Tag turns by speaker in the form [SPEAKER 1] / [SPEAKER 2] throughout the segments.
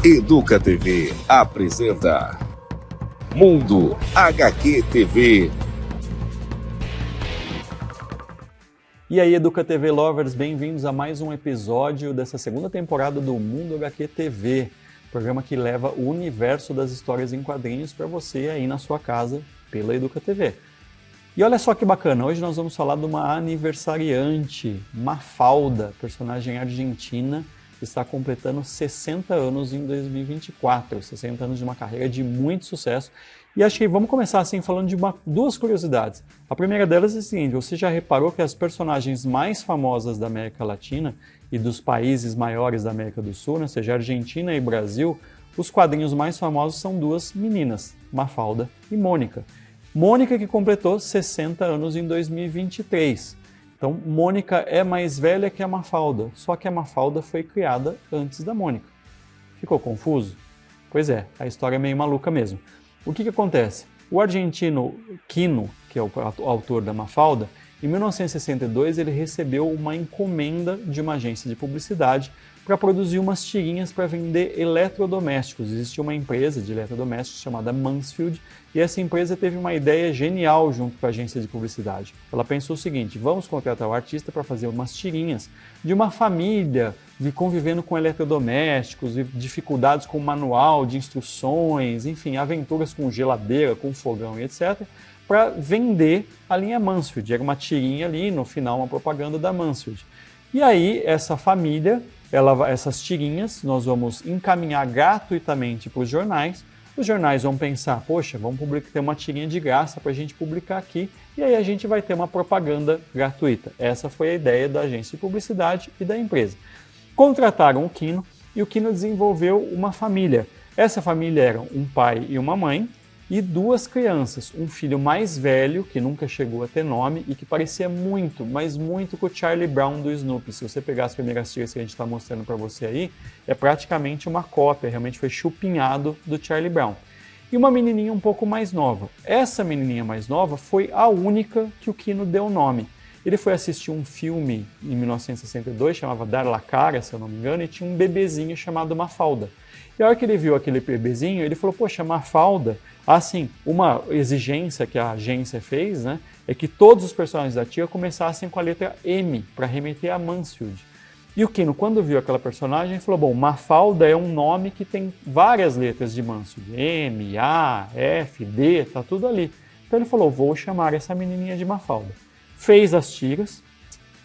[SPEAKER 1] Educa TV apresenta Mundo HQ TV.
[SPEAKER 2] E aí, Educa TV Lovers, bem-vindos a mais um episódio dessa segunda temporada do Mundo HQ TV, programa que leva o universo das histórias em quadrinhos para você aí na sua casa pela Educa TV. E olha só que bacana, hoje nós vamos falar de uma aniversariante, Mafalda, personagem argentina, que está completando 60 anos em 2024, 60 anos de uma carreira de muito sucesso. E acho que vamos começar assim falando de duas curiosidades. A primeira delas é a seguinte: você já reparou que as personagens mais famosas da América Latina e dos países maiores da América do Sul, né, seja Argentina e Brasil, os quadrinhos mais famosos são duas meninas, Mafalda e Mônica. Mônica que completou 60 anos em 2023. Então, Mônica é mais velha que a Mafalda, só que a Mafalda foi criada antes da Mônica. Ficou confuso? Pois é, a história é meio maluca mesmo. O que acontece? O argentino Quino, que é o autor da Mafalda, em 1962 ele recebeu uma encomenda de uma agência de publicidade para produzir umas tirinhas para vender eletrodomésticos. Existia uma empresa de eletrodomésticos chamada Mansfield e essa empresa teve uma ideia genial junto com a agência de publicidade. Ela pensou o seguinte: vamos contratar o artista para fazer umas tirinhas de uma família convivendo com eletrodomésticos, dificuldades com manual de instruções, enfim, aventuras com geladeira, com fogão e etc., para vender a linha Mansfield. Era uma tirinha ali, no final uma propaganda da Mansfield. E aí essa família, essas tirinhas, nós vamos encaminhar gratuitamente para os jornais vão pensar, poxa, vamos ter uma tirinha de graça para a gente publicar aqui, e aí a gente vai ter uma propaganda gratuita. Essa foi a ideia da agência de publicidade e da empresa. Contrataram o Quino e o Quino desenvolveu uma família. Essa família era um pai e uma mãe e duas crianças, um filho mais velho, que nunca chegou a ter nome e que parecia muito, mas muito com o Charlie Brown do Snoopy. Se você pegar as primeiras tiras que a gente está mostrando para você aí, é praticamente uma cópia, realmente foi chupinhado do Charlie Brown. E uma menininha um pouco mais nova. Essa menininha mais nova foi a única que o Quino deu nome. Ele foi assistir um filme em 1962, chamava Dar la Cara, se eu não me engano, e tinha um bebezinho chamado Mafalda. E a hora que ele viu aquele bebezinho, ele falou, poxa, Mafalda. Assim, uma exigência que a agência fez, né, é que todos os personagens da tira começassem com a letra M, para remeter a Mansfield. E o Quino, quando viu aquela personagem, falou, bom, Mafalda é um nome que tem várias letras de Mansfield. M, A, F, D, tá tudo ali. Então ele falou, vou chamar essa menininha de Mafalda. Fez as tiras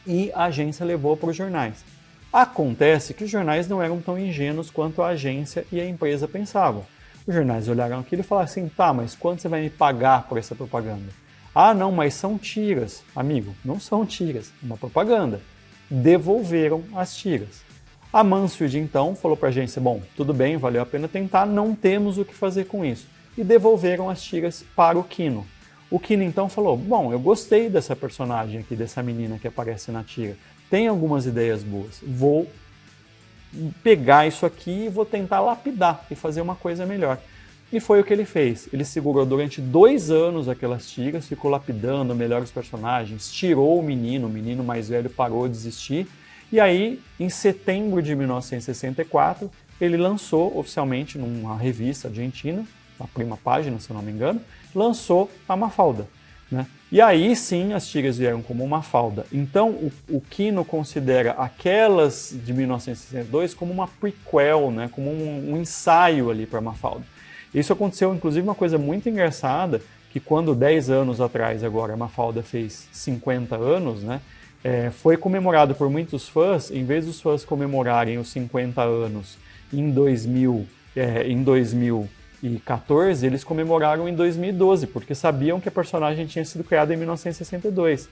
[SPEAKER 2] e a agência levou para os jornais. Acontece que os jornais não eram tão ingênuos quanto a agência e a empresa pensavam. Os jornais olharam aquilo e falaram assim, tá, mas quanto você vai me pagar por essa propaganda? Ah, não, mas são tiras. Amigo, não são tiras, é uma propaganda. Devolveram as tiras. A Mansfield, então, falou para a agência, bom, tudo bem, valeu a pena tentar, não temos o que fazer com isso. E devolveram as tiras para o Quino. O Quino, então, falou, bom, eu gostei dessa personagem aqui, dessa menina que aparece na tira. Tem algumas ideias boas. Vou pegar isso aqui e vou tentar lapidar e fazer uma coisa melhor. E foi o que ele fez. Ele segurou durante 2 anos aquelas tiras, ficou lapidando melhores personagens, tirou o menino mais velho parou de existir, e aí, em setembro de 1964, ele lançou oficialmente numa revista argentina, na Prima Página, se eu não me engano, lançou a Mafalda. Né? E aí sim as tiras vieram como Mafalda. Então o Quino considera aquelas de 1962 como uma prequel, né? Como um ensaio ali para Mafalda. Isso aconteceu, inclusive, uma coisa muito engraçada, que quando 10 anos atrás agora a Mafalda fez 50 anos, né? Foi comemorado por muitos fãs, em vez dos fãs comemorarem os 50 anos em 2014, eles comemoraram em 2012, porque sabiam que a personagem tinha sido criada em 1962.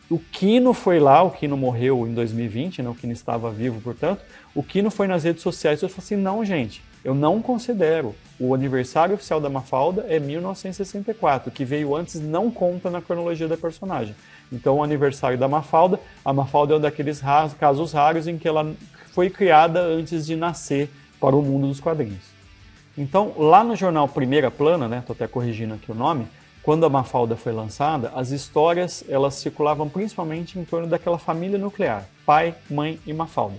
[SPEAKER 2] O Quino foi lá, o Quino morreu em 2020, né, o Quino estava vivo, portanto, o Quino foi nas redes sociais e falou assim, não, gente, eu não considero, o aniversário oficial da Mafalda é 1964, o que veio antes não conta na cronologia da personagem. Então o aniversário da Mafalda, a Mafalda é um daqueles casos raros em que ela foi criada antes de nascer para o mundo dos quadrinhos. Então, lá no jornal Primeira Plana, né, estou até corrigindo aqui o nome, quando a Mafalda foi lançada, as histórias elas circulavam principalmente em torno daquela família nuclear, pai, mãe e Mafalda.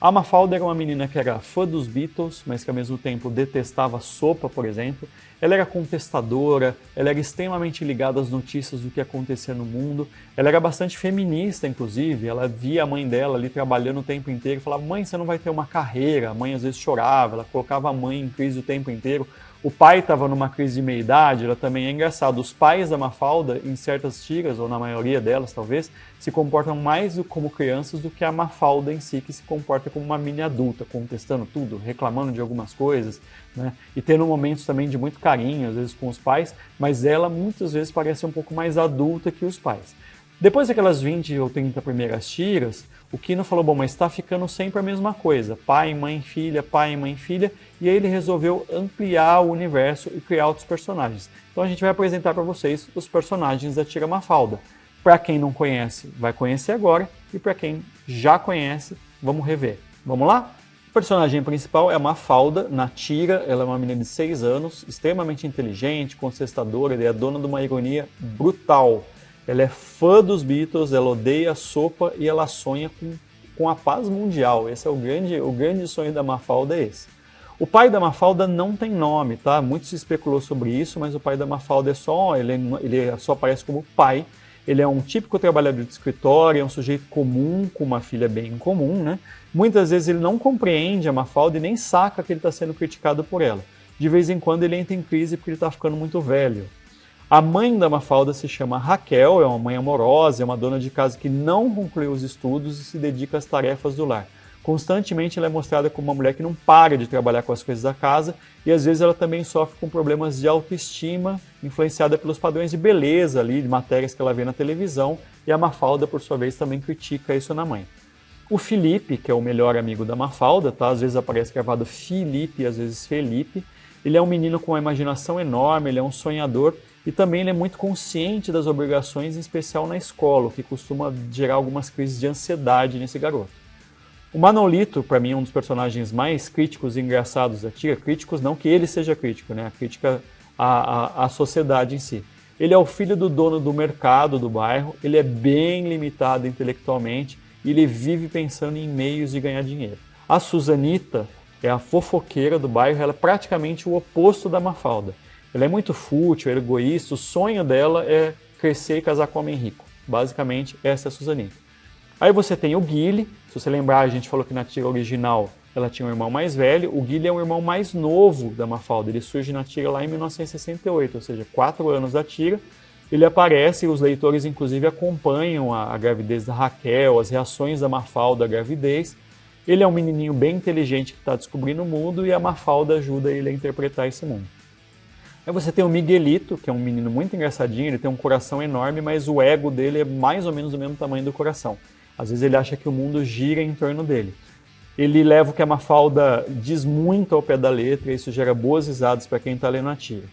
[SPEAKER 2] A Mafalda era uma menina que era fã dos Beatles, mas que ao mesmo tempo detestava sopa, por exemplo. Ela era contestadora, ela era extremamente ligada às notícias do que acontecia no mundo. Ela era bastante feminista, inclusive. Ela via a mãe dela ali trabalhando o tempo inteiro e falava: mãe, você não vai ter uma carreira. A mãe às vezes chorava, ela colocava a mãe em crise o tempo inteiro. O pai estava numa crise de meia-idade, ela também é engraçado. Os pais da Mafalda, em certas tiras, ou na maioria delas talvez, se comportam mais como crianças do que a Mafalda em si, que se comporta como uma mini adulta, contestando tudo, reclamando de algumas coisas, né? E tendo momentos também de muito carinho, às vezes com os pais, mas ela muitas vezes parece um pouco mais adulta que os pais. Depois daquelas 20 ou 30 primeiras tiras, o Kino falou: bom, mas está ficando sempre a mesma coisa, pai, mãe, filha, e aí ele resolveu ampliar o universo e criar outros personagens. Então a gente vai apresentar para vocês os personagens da tira Mafalda. Para quem não conhece, vai conhecer agora, e para quem já conhece, vamos rever. Vamos lá? O personagem principal é a Mafalda. Na tira, ela é uma menina de 6 anos, extremamente inteligente, contestadora, ela é dona de uma ironia brutal. Ela é fã dos Beatles, ela odeia a sopa e ela sonha com a paz mundial. Esse é o grande sonho da Mafalda, é esse. O pai da Mafalda não tem nome, tá? Muito se especulou sobre isso, mas o pai da Mafalda ele só aparece como pai. Ele é um típico trabalhador de escritório, é um sujeito comum, com uma filha bem comum, né? Muitas vezes ele não compreende a Mafalda e nem saca que ele está sendo criticado por ela. De vez em quando ele entra em crise porque ele está ficando muito velho. A mãe da Mafalda se chama Raquel, é uma mãe amorosa, é uma dona de casa que não concluiu os estudos e se dedica às tarefas do lar. Constantemente ela é mostrada como uma mulher que não para de trabalhar com as coisas da casa e às vezes ela também sofre com problemas de autoestima, influenciada pelos padrões de beleza ali, de matérias que ela vê na televisão, e a Mafalda, por sua vez, também critica isso na mãe. O Felipe, que é o melhor amigo da Mafalda, tá? Às vezes aparece gravado Filipe e às vezes Felipe. Ele é um menino com uma imaginação enorme, ele é um sonhador e também ele é muito consciente das obrigações, em especial na escola, o que costuma gerar algumas crises de ansiedade nesse garoto. O Manolito, para mim, é um dos personagens mais críticos e engraçados da tira. Críticos não que ele seja crítico, né? A crítica à sociedade em si. Ele é o filho do dono do mercado do bairro, ele é bem limitado intelectualmente e ele vive pensando em meios de ganhar dinheiro. A Suzanita é a fofoqueira do bairro, ela é praticamente o oposto da Mafalda. Ela é muito fútil, é egoísta, o sonho dela é crescer e casar com um homem rico. Basicamente, essa é a Suzanita. Aí você tem o Guile, se você lembrar, a gente falou que na tira original ela tinha um irmão mais velho, o Guile é o irmão mais novo da Mafalda, ele surge na tira lá em 1968, ou seja, 4 anos da tira. Ele aparece e os leitores inclusive acompanham a gravidez da Raquel, as reações da Mafalda à gravidez. Ele é um menininho bem inteligente que está descobrindo o mundo e a Mafalda ajuda ele a interpretar esse mundo. Aí você tem o Miguelito, que é um menino muito engraçadinho, ele tem um coração enorme, mas o ego dele é mais ou menos do mesmo tamanho do coração. Às vezes ele acha que o mundo gira em torno dele. Ele leva o que a Mafalda diz muito ao pé da letra, e isso gera boas risadas para quem está lendo a tira.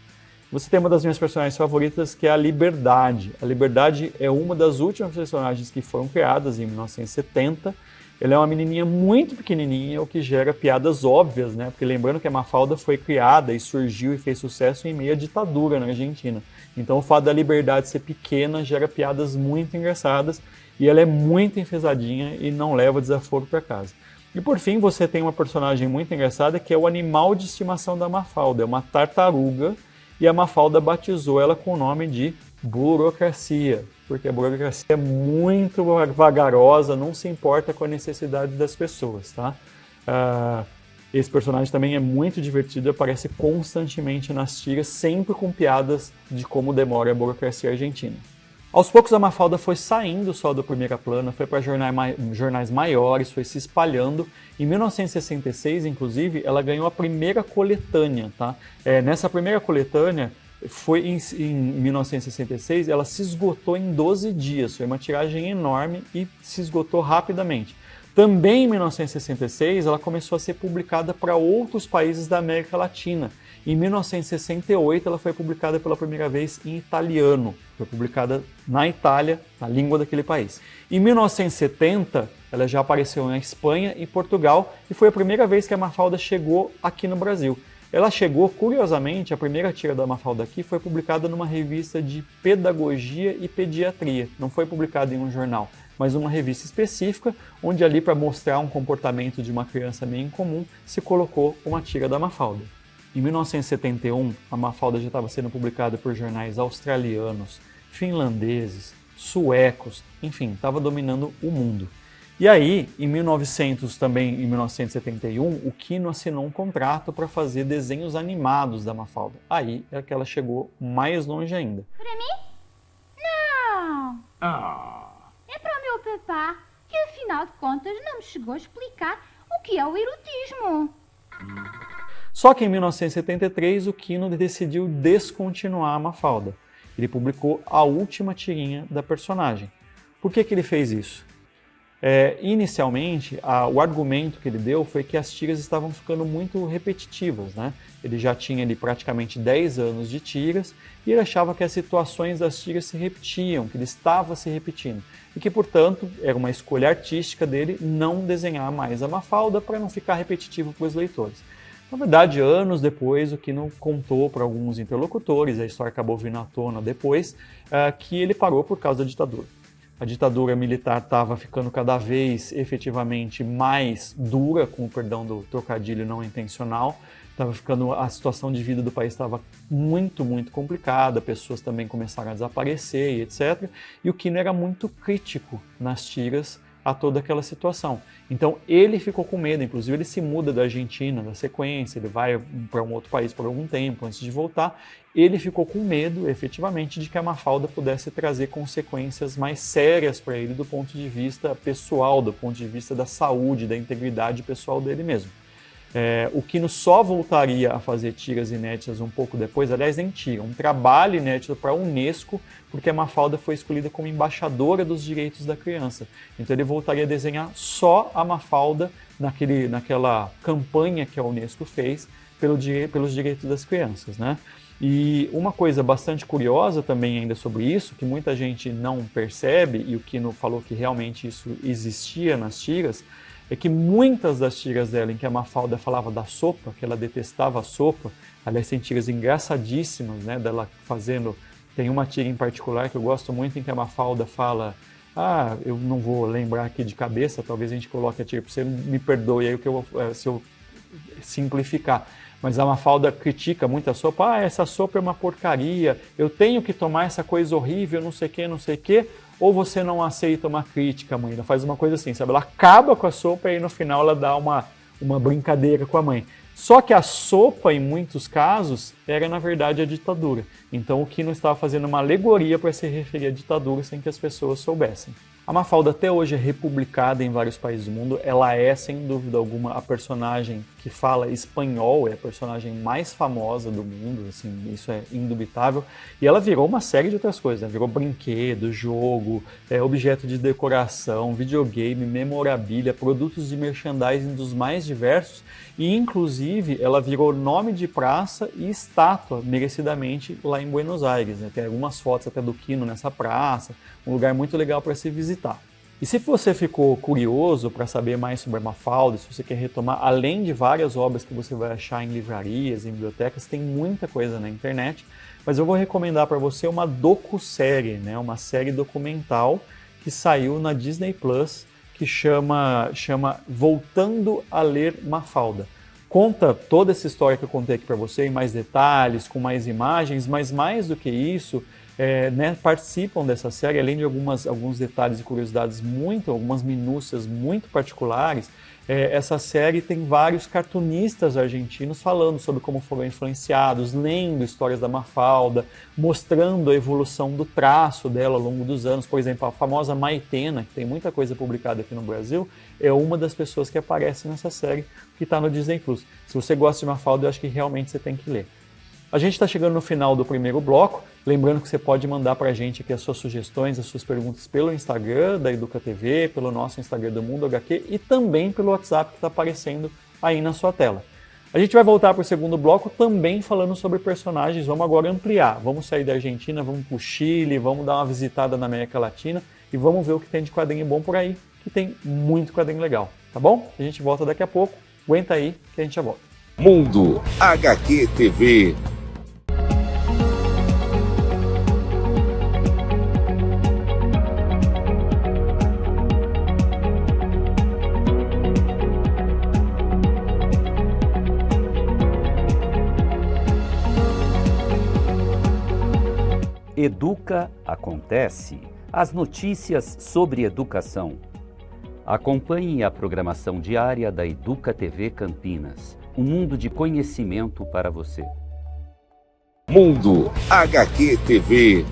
[SPEAKER 2] Você tem uma das minhas personagens favoritas, que é a Liberdade. A Liberdade é uma das últimas personagens que foram criadas em 1970. Ela é uma menininha muito pequenininha, o que gera piadas óbvias, né? Porque lembrando que a Mafalda foi criada e surgiu e fez sucesso em meio à ditadura na Argentina. Então o fato da Liberdade ser pequena gera piadas muito engraçadas e ela é muito enfesadinha e não leva desaforo para casa. E por fim você tem uma personagem muito engraçada que é o animal de estimação da Mafalda, é uma tartaruga e a Mafalda batizou ela com o nome de Burocracia, porque a burocracia é muito vagarosa, não se importa com a necessidade das pessoas, tá? Esse personagem também é muito divertido, aparece constantemente nas tiras, sempre com piadas de como demora a burocracia argentina. Aos poucos a Mafalda foi saindo só do primeira plana, foi para jornais maiores, foi se espalhando. Em 1966, inclusive, ela ganhou a primeira coletânea, tá? Nessa primeira coletânea, foi em 1966, ela se esgotou em 12 dias, foi uma tiragem enorme e se esgotou rapidamente. Também em 1966, ela começou a ser publicada para outros países da América Latina. Em 1968, ela foi publicada pela primeira vez em italiano, foi publicada na Itália, na língua daquele país. Em 1970, ela já apareceu na Espanha e Portugal e foi a primeira vez que a Mafalda chegou aqui no Brasil. Ela chegou, curiosamente, a primeira tira da Mafalda aqui foi publicada numa revista de pedagogia e pediatria, não foi publicada em um jornal. mas uma revista específica, onde ali para mostrar um comportamento de uma criança meio incomum, se colocou uma tira da Mafalda. Em 1971, a Mafalda já estava sendo publicada por jornais australianos, finlandeses, suecos, enfim, estava dominando o mundo. E aí, em 1971, o Kino assinou um contrato para fazer desenhos animados da Mafalda. Aí é que ela chegou mais longe ainda.
[SPEAKER 3] Para mim? Não! É para o meu papá, que afinal de contas não me chegou a explicar o que é o erotismo.
[SPEAKER 2] Só que em 1973, o Kino decidiu descontinuar a Mafalda. Ele publicou a última tirinha da personagem. Por que ele fez isso? Inicialmente, o argumento que ele deu foi que as tiras estavam ficando muito repetitivas, né? Ele já tinha ali praticamente 10 anos de tiras e ele achava que as situações das tiras se repetiam, que ele estava se repetindo e que, portanto, era uma escolha artística dele não desenhar mais a Mafalda para não ficar repetitivo para os leitores. Na verdade, anos depois, o Kino contou para alguns interlocutores, a história acabou vindo à tona depois, que ele parou por causa da ditadura. A ditadura militar estava ficando cada vez efetivamente mais dura, com o perdão do trocadilho não intencional. A situação de vida do país estava muito, muito complicada, pessoas também começaram a desaparecer e etc. E o Kino era muito crítico nas tiras a toda aquela situação. Então ele ficou com medo, inclusive ele se muda da Argentina na sequência, ele vai para um outro país por algum tempo antes de voltar. Ele ficou com medo, efetivamente, de que a Mafalda pudesse trazer consequências mais sérias para ele do ponto de vista pessoal, do ponto de vista da saúde, da integridade pessoal dele mesmo. O Kino só voltaria a fazer tiras inéditas um pouco depois, aliás, nem tira, um trabalho inédito para a Unesco, porque a Mafalda foi escolhida como embaixadora dos direitos da criança. Então ele voltaria a desenhar só a Mafalda naquela campanha que a Unesco fez pelos direitos das crianças, né? E uma coisa bastante curiosa também ainda sobre isso, que muita gente não percebe, e o Kino falou que realmente isso existia nas tiras, é que muitas das tiras dela em que a Mafalda falava da sopa, que ela detestava a sopa, aliás, tem tiras engraçadíssimas, né, dela fazendo, tem uma tira em particular que eu gosto muito em que a Mafalda fala, eu não vou lembrar aqui de cabeça, talvez a gente coloque a tira para você, me perdoe aí se eu simplificar, mas a Mafalda critica muito a sopa, essa sopa é uma porcaria, eu tenho que tomar essa coisa horrível, não sei o que, ou você não aceita uma crítica, mãe? Ela faz uma coisa assim, sabe? Ela acaba com a sopa e no final ela dá uma brincadeira com a mãe. Só que a sopa, em muitos casos, era na verdade a ditadura. Então o Kino estava fazendo uma alegoria para se referir à ditadura sem que as pessoas soubessem. A Mafalda até hoje é republicada em vários países do mundo. Ela é, sem dúvida alguma, a personagem que fala espanhol, é a personagem mais famosa do mundo, assim, isso é indubitável. E ela virou uma série de outras coisas, né? Virou brinquedo, jogo, objeto de decoração, videogame, memorabilia, produtos de merchandising dos mais diversos. E, inclusive, ela virou nome de praça e estátua, merecidamente, lá em Buenos Aires, né? Tem algumas fotos até do Kino nessa praça, um lugar muito legal para se visitar. E se você ficou curioso para saber mais sobre a Mafalda, se você quer retomar, além de várias obras que você vai achar em livrarias, em bibliotecas, tem muita coisa na internet, mas eu vou recomendar para você uma docu-série, né? Uma série documental que saiu na Disney Plus, que chama Voltando a Ler Mafalda. Conta toda essa história que eu contei aqui para você, em mais detalhes, com mais imagens, mas mais do que isso, participam dessa série, além de alguns detalhes e curiosidades, algumas minúcias muito particulares. Essa série tem vários cartunistas argentinos falando sobre como foram influenciados, lendo histórias da Mafalda, mostrando a evolução do traço dela ao longo dos anos. Por exemplo, a famosa Maitena, que tem muita coisa publicada aqui no Brasil, é uma das pessoas que aparece nessa série que está no Disney Plus. Se você gosta de Mafalda, eu acho que realmente você tem que ler. A gente está chegando no final do primeiro bloco, lembrando que você pode mandar para a gente aqui as suas sugestões, as suas perguntas pelo Instagram da Educa TV, pelo nosso Instagram do Mundo HQ e também pelo WhatsApp que está aparecendo aí na sua tela. A gente vai voltar para o segundo bloco também falando sobre personagens, vamos agora ampliar, vamos sair da Argentina, vamos para o Chile, vamos dar uma visitada na América Latina e vamos ver o que tem de quadrinho bom por aí, que tem muito quadrinho legal, tá bom? A gente volta daqui a pouco, aguenta aí que a gente já volta.
[SPEAKER 1] Mundo HQ TV.
[SPEAKER 4] Educa Acontece, as notícias sobre educação. Acompanhe a programação diária da Educa TV Campinas, um mundo de conhecimento para você.
[SPEAKER 1] Mundo HQ TV.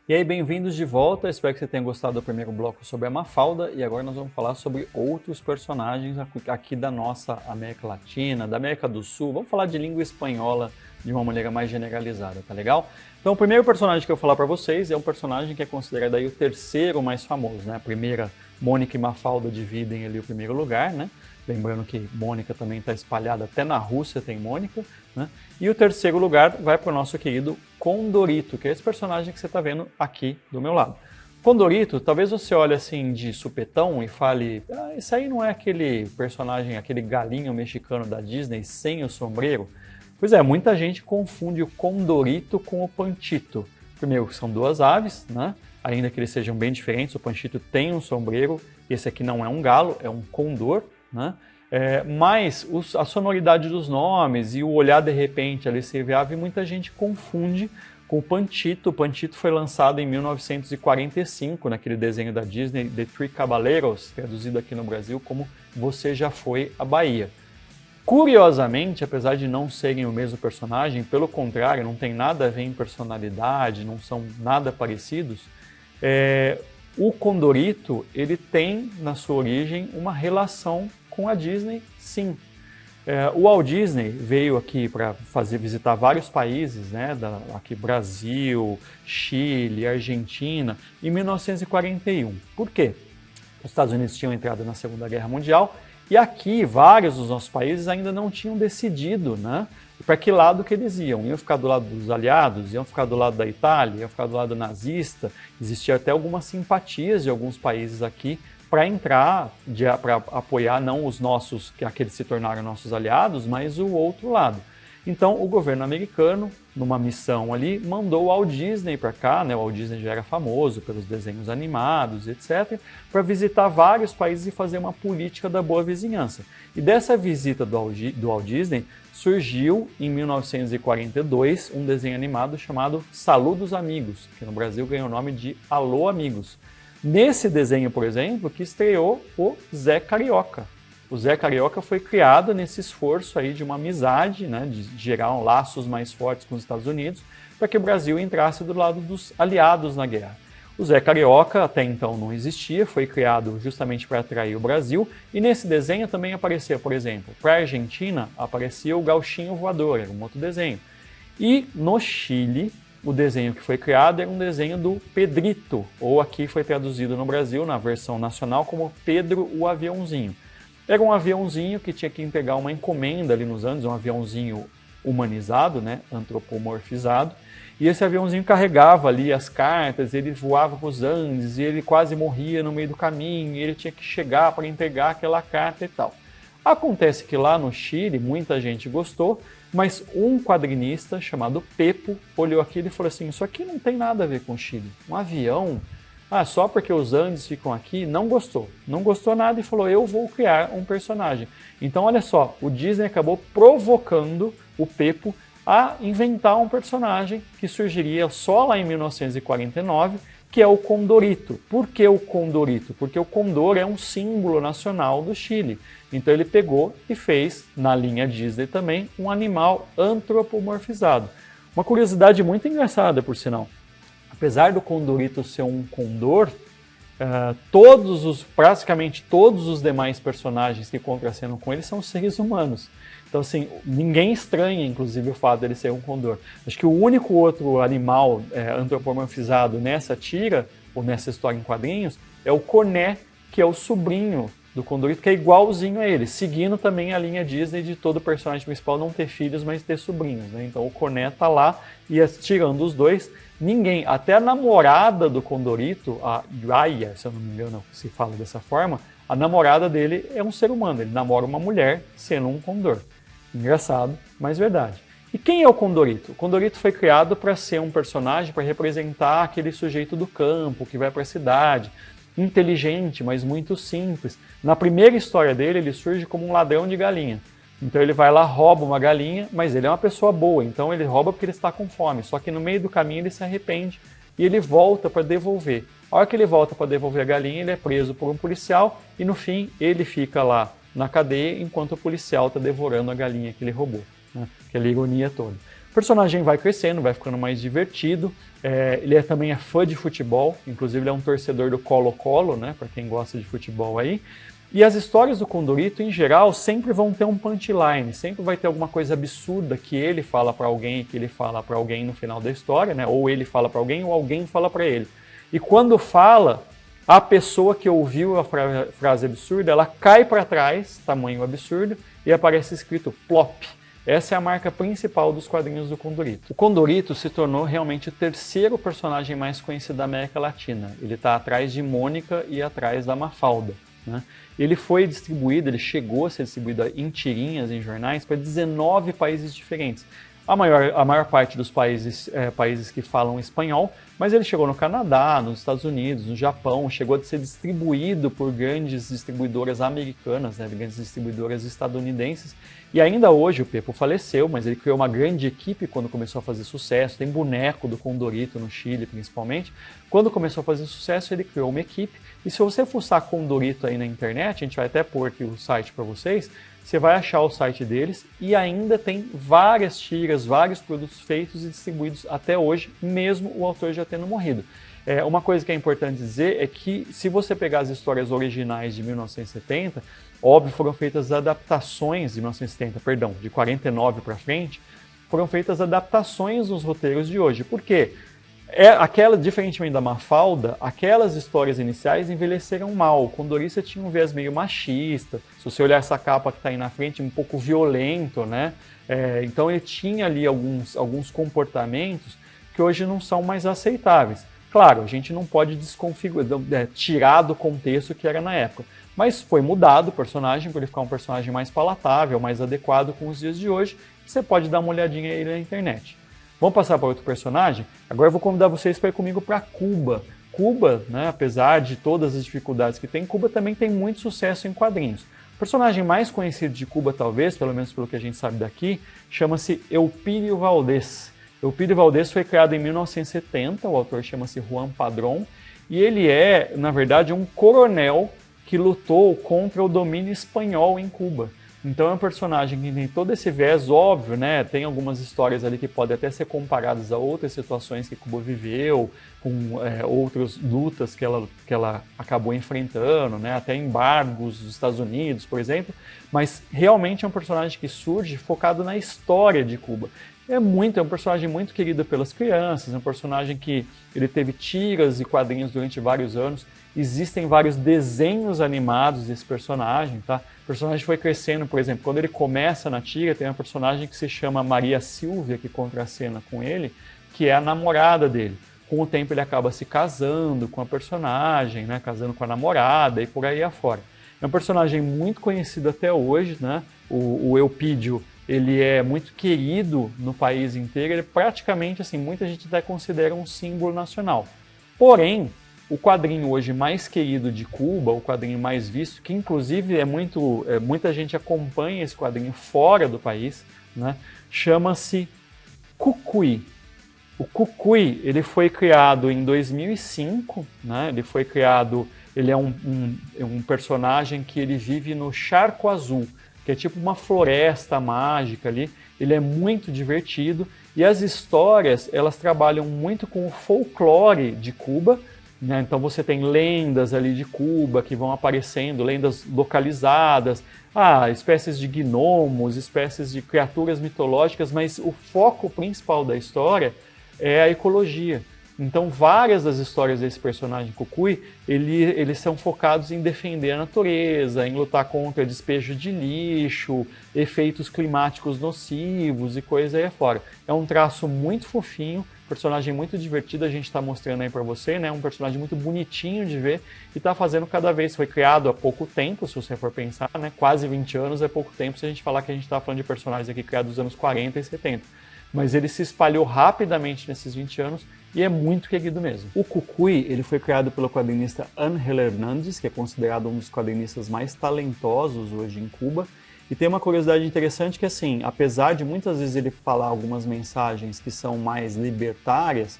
[SPEAKER 2] E aí, bem-vindos de volta, espero que você tenha gostado do primeiro bloco sobre a Mafalda e agora nós vamos falar sobre outros personagens aqui da nossa América Latina, da América do Sul, vamos falar de língua espanhola de uma maneira mais generalizada, tá legal? Então o primeiro personagem que eu vou falar para vocês é um personagem que é considerado aí o terceiro mais famoso, né? A primeira, Mônica e Mafalda dividem ali o primeiro lugar, né? Lembrando que Mônica também está espalhada, até na Rússia tem Mônica, né? E o terceiro lugar vai para o nosso querido Condorito, que é esse personagem que você está vendo aqui do meu lado. Condorito, talvez você olhe assim de supetão e fale, esse aí não é aquele personagem, aquele galinho mexicano da Disney sem o sombreiro? Pois é, muita gente confunde o Condorito com o Panchito. Primeiro, são duas aves, né? Ainda que eles sejam bem diferentes, o Panchito tem um sombreiro, esse aqui não é um galo, é um condor, né? Mas a sonoridade dos nomes e o olhar de repente ali ser ave, muita gente confunde com o Panchito. O Panchito foi lançado em 1945, naquele desenho da Disney, The Three Caballeros, traduzido aqui no Brasil como Você Já Foi à Bahia. Curiosamente, apesar de não serem o mesmo personagem, pelo contrário, não tem nada a ver em personalidade, não são nada parecidos, o Condorito ele tem na sua origem uma relação com a Disney, sim. O Walt Disney veio aqui para visitar vários países, né, aqui Brasil, Chile, Argentina, em 1941. Por quê? Os Estados Unidos tinham entrado na Segunda Guerra Mundial e aqui vários dos nossos países ainda não tinham decidido, né, para que lado que eles iam. Iam ficar do lado dos aliados, iam ficar do lado da Itália, iam ficar do lado nazista. Existia até algumas simpatias de alguns países aqui para entrar, para apoiar não os nossos, que aqueles se tornaram nossos aliados, mas o outro lado. Então o governo americano, numa missão ali, mandou o Walt Disney para cá, né? O Walt Disney já era famoso pelos desenhos animados, etc., para visitar vários países e fazer uma política da boa vizinhança. E dessa visita do Walt Disney surgiu, em 1942, um desenho animado chamado Saludos Amigos, que no Brasil ganhou o nome de Alô Amigos. Nesse desenho, por exemplo, que estreou o Zé Carioca. O Zé Carioca foi criado nesse esforço aí de uma amizade, né, de gerar laços mais fortes com os Estados Unidos, para que o Brasil entrasse do lado dos aliados na guerra. O Zé Carioca até então não existia, foi criado justamente para atrair o Brasil, e nesse desenho também aparecia, por exemplo, para a Argentina aparecia o Gauchinho Voador, era um outro desenho. E no Chile, o desenho que foi criado era um desenho do Pedrito, ou aqui foi traduzido no Brasil, na versão nacional, como Pedro o Aviãozinho. Era um aviãozinho que tinha que entregar uma encomenda ali nos Andes, um aviãozinho humanizado, né, antropomorfizado, e esse aviãozinho carregava ali as cartas, ele voava para os Andes, e ele quase morria no meio do caminho, e ele tinha que chegar para entregar aquela carta e tal. Acontece que lá no Chile, muita gente gostou, mas um quadrinista chamado Pepo olhou aquilo e falou assim, isso aqui não tem nada a ver com o Chile. Um avião, só porque os Andes ficam aqui, não gostou nada e falou, eu vou criar um personagem. Então olha só, o Disney acabou provocando o Pepo a inventar um personagem que surgiria só lá em 1949, que é o Condorito. Por que o Condorito? Porque o condor é um símbolo nacional do Chile. Então ele pegou e fez, na linha Disney também, um animal antropomorfizado. Uma curiosidade muito engraçada, por sinal. Apesar do Condorito ser um condor, praticamente todos os demais personagens que contracenam com ele são seres humanos. Então, assim, ninguém estranha, inclusive, o fato dele ser um condor. Acho que o único outro animal antropomorfizado nessa tira, ou nessa história em quadrinhos, é o Coné, que é o sobrinho do Condorito, que é igualzinho a ele, seguindo também a linha Disney de todo personagem principal não ter filhos, mas ter sobrinhos, né? Então o Coné tá lá e tirando os dois, ninguém, até a namorada do Condorito, a Raya, se eu não me engano se fala dessa forma, a namorada dele é um ser humano, ele namora uma mulher sendo um condor. Engraçado, mas verdade. E quem é o Condorito? O Condorito foi criado para ser um personagem, para representar aquele sujeito do campo, que vai para a cidade, inteligente, mas muito simples. Na primeira história dele, ele surge como um ladrão de galinha. Então ele vai lá, rouba uma galinha, mas ele é uma pessoa boa, então ele rouba porque ele está com fome. Só que no meio do caminho ele se arrepende e ele volta para devolver. A hora que ele volta para devolver a galinha, ele é preso por um policial e no fim ele fica lá na cadeia enquanto o policial está devorando a galinha que ele roubou. Né? Aquela ironia toda. O personagem vai crescendo, vai ficando mais divertido. Ele também é fã de futebol, inclusive ele é um torcedor do Colo-Colo, né? Para quem gosta de futebol aí. E as histórias do Condorito, em geral, sempre vão ter um punchline, sempre vai ter alguma coisa absurda que ele fala para alguém, que ele fala para alguém no final da história, né? Ou ele fala para alguém, ou alguém fala para ele. E quando fala, a pessoa que ouviu a frase absurda, ela cai para trás, tamanho absurdo, e aparece escrito plop. Essa é a marca principal dos quadrinhos do Condorito. O Condorito se tornou realmente o terceiro personagem mais conhecido da América Latina. Ele está atrás de Mônica e atrás da Mafalda. Né? Ele foi distribuído, ele chegou a ser distribuído em tirinhas, em jornais, para 19 países diferentes. A maior parte dos países que falam espanhol, mas ele chegou no Canadá, nos Estados Unidos, no Japão, chegou a ser distribuído por grandes distribuidoras americanas, né, grandes distribuidoras estadunidenses. E ainda hoje o Pepo faleceu, mas ele criou uma grande equipe quando começou a fazer sucesso. Tem boneco do Condorito no Chile, principalmente. Quando começou a fazer sucesso, ele criou uma equipe. E se você fuçar Condorito aí na internet, a gente vai até pôr aqui o site para vocês, você vai achar o site deles e ainda tem várias tiras, vários produtos feitos e distribuídos até hoje, mesmo o autor já tendo morrido. Uma coisa que é importante dizer é que se você pegar as histórias originais de 1970, óbvio, foram feitas adaptações de 1970, perdão, de 49 para frente, foram feitas adaptações nos roteiros de hoje. Por quê? Diferentemente da Mafalda, aquelas histórias iniciais envelheceram mal. O Condorito tinha um viés meio machista. Se você olhar essa capa que está aí na frente, um pouco violento, né? Então ele tinha ali alguns comportamentos que hoje não são mais aceitáveis. Claro, a gente não pode tirar do contexto que era na época. Mas foi mudado o personagem para ele ficar um personagem mais palatável, mais adequado com os dias de hoje. Você pode dar uma olhadinha aí na internet. Vamos passar para outro personagem? Agora eu vou convidar vocês para ir comigo para Cuba. Cuba, né, apesar de todas as dificuldades que tem, Cuba também tem muito sucesso em quadrinhos. O personagem mais conhecido de Cuba, talvez, pelo menos pelo que a gente sabe daqui, chama-se Eupídio Valdés. Eupídio Valdés foi criado em 1970, o autor chama-se Juan Padrón, e ele é, na verdade, um coronel que lutou contra o domínio espanhol em Cuba. Então é um personagem que tem todo esse viés, óbvio, né? Tem algumas histórias ali que podem até ser comparadas a outras situações que Cuba viveu, com outras lutas que ela acabou enfrentando, né? Até embargos dos Estados Unidos, por exemplo. Mas realmente é um personagem que surge focado na história de Cuba. É um personagem muito querido pelas crianças, é um personagem que ele teve tiras e quadrinhos durante vários anos. Existem vários desenhos animados desse personagem, tá? O personagem foi crescendo, por exemplo, quando ele começa na tira, tem uma personagem que se chama Maria Silvia, que contracena com ele, que é a namorada dele. Com o tempo ele acaba se casando com a personagem, né? Casando com a namorada e por aí afora. É um personagem muito conhecido até hoje, né? O Eupídio, ele é muito querido no país inteiro, ele praticamente, assim, muita gente até considera um símbolo nacional. Porém, o quadrinho hoje mais querido de Cuba, o quadrinho mais visto, que inclusive muita gente acompanha esse quadrinho fora do país, né, chama-se Cucuy. O Cucuy, ele foi criado em 2005, né, ele é um personagem que ele vive no Charco Azul, que é tipo uma floresta mágica ali. Ele é muito divertido e as histórias, elas trabalham muito com o folclore de Cuba, né? Então você tem lendas ali de Cuba que vão aparecendo, lendas localizadas, espécies de gnomos, espécies de criaturas mitológicas, mas o foco principal da história é a ecologia. Então várias das histórias desse personagem Cucuy, eles são focados em defender a natureza, em lutar contra despejo de lixo, efeitos climáticos nocivos e coisa aí afora. É um traço muito fofinho, personagem muito divertido, a gente está mostrando aí para você, né? Um personagem muito bonitinho de ver e está fazendo cada vez, foi criado há pouco tempo, se você for pensar, né? Quase 20 anos é pouco tempo se a gente falar que a gente está falando de personagens aqui criados nos anos 40 e 70. Mas ele se espalhou rapidamente nesses 20 anos e é muito querido mesmo. O Cucuy, ele foi criado pelo quadrinista Ángel Hernández, que é considerado um dos quadrinistas mais talentosos hoje em Cuba, E tem uma curiosidade interessante que, assim, apesar de muitas vezes ele falar algumas mensagens que são mais libertárias,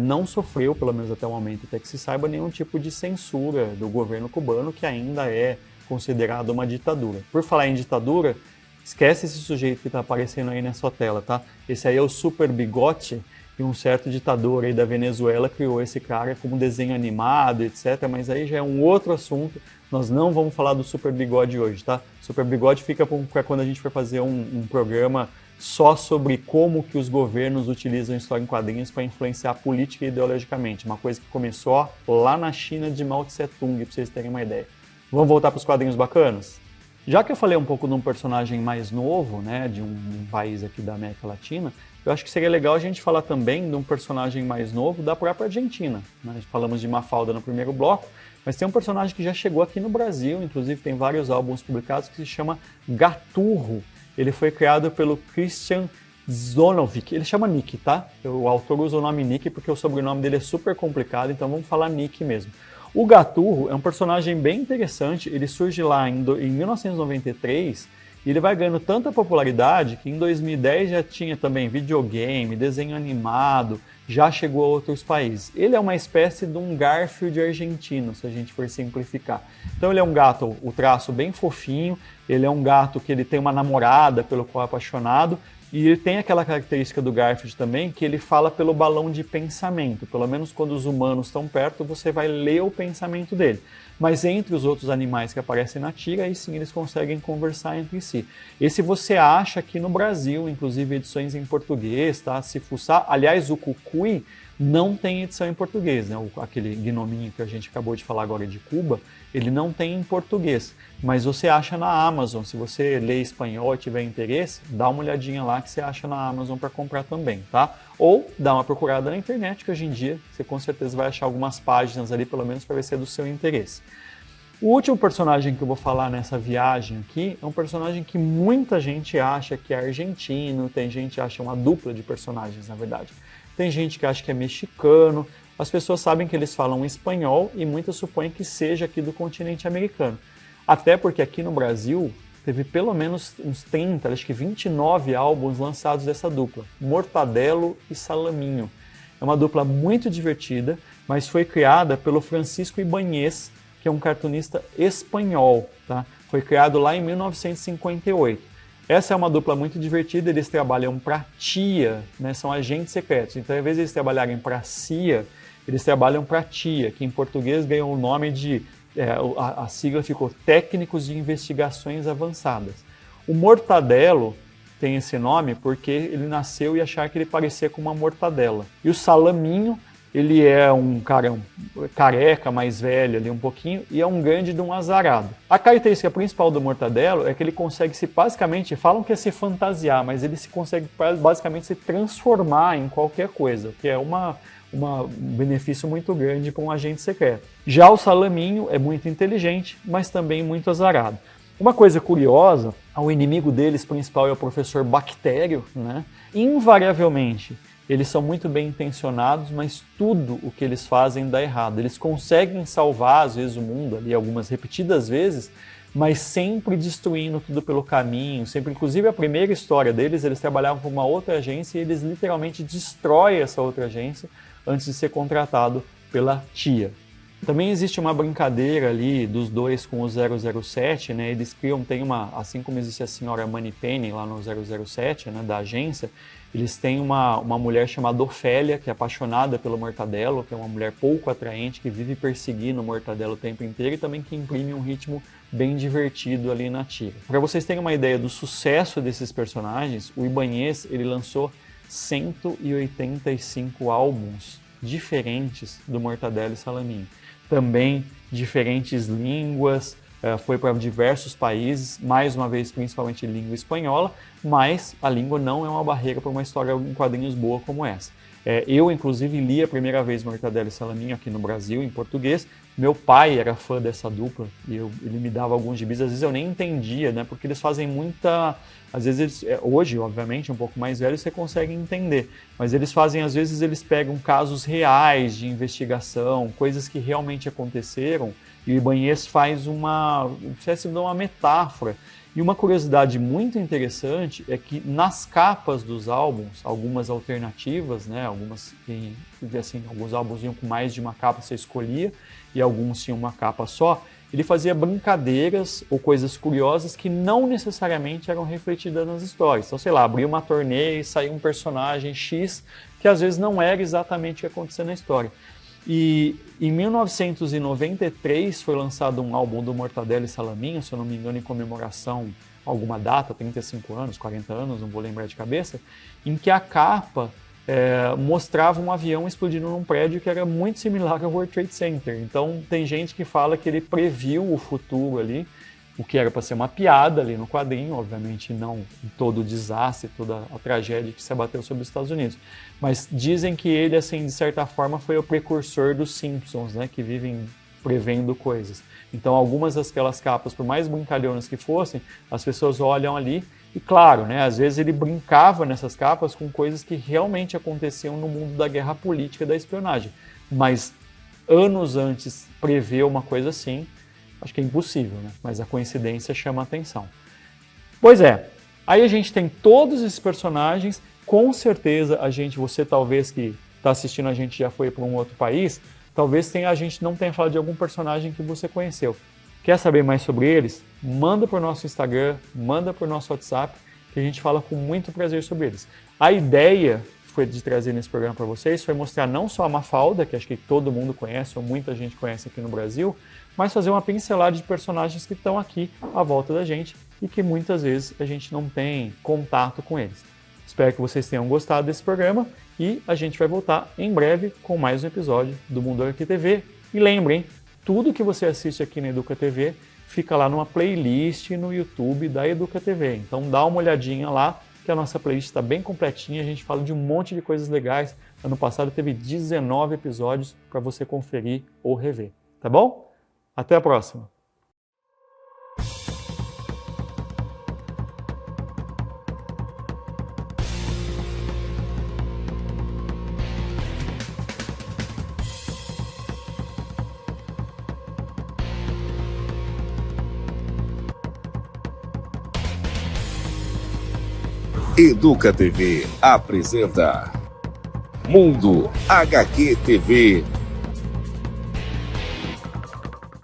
[SPEAKER 2] não sofreu, pelo menos até o momento, até que se saiba, nenhum tipo de censura do governo cubano, que ainda é considerado uma ditadura. Por falar em ditadura, esquece esse sujeito que está aparecendo aí na sua tela, tá? Esse aí é o Super Bigote, e um certo ditador aí da Venezuela criou esse cara como desenho animado, etc. Mas aí já é um outro assunto. Nós não vamos falar do Super Bigode hoje, tá? Super Bigode fica para quando a gente for fazer um programa só sobre como que os governos utilizam história em quadrinhos para influenciar política e ideologicamente. Uma coisa que começou lá na China de Mao Tse Tung, para vocês terem uma ideia. Vamos voltar para os quadrinhos bacanas? Já que eu falei um pouco de um personagem mais novo, né, de um país aqui da América Latina, eu acho que seria legal a gente falar também de um personagem mais novo da própria Argentina. Né? Falamos de Mafalda no primeiro bloco, mas tem um personagem que já chegou aqui no Brasil, inclusive tem vários álbuns publicados, que se chama Gaturro. Ele foi criado pelo Christian Zonovic. Ele chama Nick, tá? O autor usa o nome Nick porque o sobrenome dele é super complicado, então vamos falar Nick mesmo. O Gaturro é um personagem bem interessante, ele surge lá em 1993 e ele vai ganhando tanta popularidade que em 2010 já tinha também videogame, desenho animado, já chegou a outros países. Ele é uma espécie de um Garfield argentino, se a gente for simplificar. Então ele é um gato, o traço bem fofinho, ele é um gato que ele tem uma namorada pelo qual é apaixonado, e ele tem aquela característica do Garfield também, que ele fala pelo balão de pensamento. Pelo menos quando os humanos estão perto, você vai ler o pensamento dele. Mas entre os outros animais que aparecem na tira, aí sim eles conseguem conversar entre si. Esse você acha aqui no Brasil, inclusive edições em português, tá? Se fuçar. Aliás, o Cucuy não tem edição em português, né? Aquele gnominho que a gente acabou de falar agora de Cuba, ele não tem em português, mas você acha na Amazon. Se você lê espanhol e tiver interesse, dá uma olhadinha lá que você acha na Amazon para comprar também, tá? Ou dá uma procurada na internet, que hoje em dia você com certeza vai achar algumas páginas ali, pelo menos para ver se é do seu interesse. O último personagem que eu vou falar nessa viagem aqui é um personagem que muita gente acha que é argentino, tem gente que acha uma dupla de personagens, na verdade. Tem gente que acha que é mexicano, as pessoas sabem que eles falam espanhol e muitas supõem que seja aqui do continente americano. Até porque aqui no Brasil teve pelo menos uns 30, acho que 29 álbuns lançados dessa dupla, Mortadelo e Salaminho. É uma dupla muito divertida, mas foi criada pelo Francisco Ibáñez, que é um cartunista espanhol, tá? Foi criado lá em 1958. Essa é uma dupla muito divertida, eles trabalham para TIA, né? São agentes secretos. Então, ao invés de eles trabalharem para CIA, eles trabalham para TIA, que em português ganhou o nome de... a sigla ficou Técnicos de Investigações Avançadas. O Mortadelo tem esse nome porque ele nasceu e acharam que ele parecia com uma mortadela. E o Salaminho, ele é um cara careca, mais velho ali um pouquinho, e é um grande de um azarado. A característica principal do Mortadelo é que ele consegue basicamente, falam que é se fantasiar, mas ele consegue basicamente se transformar em qualquer coisa, que é um benefício muito grande para um agente secreto. Já o Salaminho é muito inteligente, mas também muito azarado. Uma coisa curiosa, o inimigo deles principal é o professor Bactério, né? Invariavelmente, eles são muito bem intencionados, mas tudo o que eles fazem dá errado. Eles conseguem salvar, às vezes, o mundo ali, algumas repetidas vezes, mas sempre destruindo tudo pelo caminho. Sempre, inclusive, a primeira história deles, eles trabalhavam com uma outra agência e eles literalmente destroem essa outra agência antes de ser contratado pela TIA. Também existe uma brincadeira ali dos dois com o 007, né? Eles criam, assim como existe a senhora Moneypenny lá no 007, né, da agência, eles têm uma mulher chamada Ofélia, que é apaixonada pelo Mortadelo, que é uma mulher pouco atraente, que vive perseguindo o Mortadelo o tempo inteiro e também que imprime um ritmo bem divertido ali na tira. Para vocês terem uma ideia do sucesso desses personagens, o Ibáñez, ele lançou 185 álbuns diferentes do Mortadelo e Salaminho. Também diferentes línguas, foi para diversos países, mais uma vez principalmente língua espanhola, mas a língua não é uma barreira para uma história em quadrinhos boa como essa. Eu, inclusive, li a primeira vez Mortadelo e Salaminho aqui no Brasil, em português. Meu pai era fã dessa dupla e ele me dava alguns gibis. Às vezes eu nem entendia, né? Porque eles fazem muita... Às vezes, hoje, obviamente, um pouco mais velho, você consegue entender. Mas eles fazem, às vezes, eles pegam casos reais de investigação, coisas que realmente aconteceram, E o Ibanez faz uma metáfora. E uma curiosidade muito interessante é que nas capas dos álbuns, algumas alternativas, né, alguns álbuns iam com mais de uma capa, você escolhia, e alguns tinham uma capa só, ele fazia brincadeiras ou coisas curiosas que não necessariamente eram refletidas nas histórias. Então, sei lá, abria uma torneira e saía um personagem X, que às vezes não era exatamente o que acontecia na história. E em 1993 foi lançado um álbum do Mortadelo e Salaminho, se eu não me engano, em comemoração a alguma data, 35 anos, 40 anos, não vou lembrar de cabeça, em que a capa mostrava um avião explodindo num prédio que era muito similar ao World Trade Center. Então tem gente que fala que ele previu o futuro ali, o que era para ser uma piada ali no quadrinho, obviamente não todo o desastre, toda a tragédia que se abateu sobre os Estados Unidos. Mas dizem que ele, assim, de certa forma, foi o precursor dos Simpsons, né, que vivem prevendo coisas. Então, algumas daquelas capas, por mais brincalhonas que fossem, as pessoas olham ali e, claro, né, às vezes ele brincava nessas capas com coisas que realmente aconteciam no mundo da guerra política e da espionagem. Mas, anos antes, prever uma coisa assim, acho que é impossível, né? Mas a coincidência chama a atenção. Pois é, aí a gente tem todos esses personagens, com certeza você talvez que está assistindo a gente já foi para um outro país, talvez a gente não tenha falado de algum personagem que você conheceu. Quer saber mais sobre eles? Manda para o nosso Instagram, manda para o nosso WhatsApp, que a gente fala com muito prazer sobre eles. A ideia foi de trazer nesse programa para vocês foi mostrar não só a Mafalda, que acho que todo mundo conhece, ou muita gente conhece aqui no Brasil, mas fazer uma pincelada de personagens que estão aqui à volta da gente e que muitas vezes a gente não tem contato com eles. Espero que vocês tenham gostado desse programa e a gente vai voltar em breve com mais um episódio do Mundo HQ TV. E lembrem, tudo que você assiste aqui na Educa TV fica lá numa playlist no YouTube da Educa TV. Então dá uma olhadinha lá, que a nossa playlist está bem completinha, a gente fala de um monte de coisas legais. Ano passado teve 19 episódios para você conferir ou rever, tá bom? Até a próxima!
[SPEAKER 1] Educa TV apresenta Mundo HQ TV.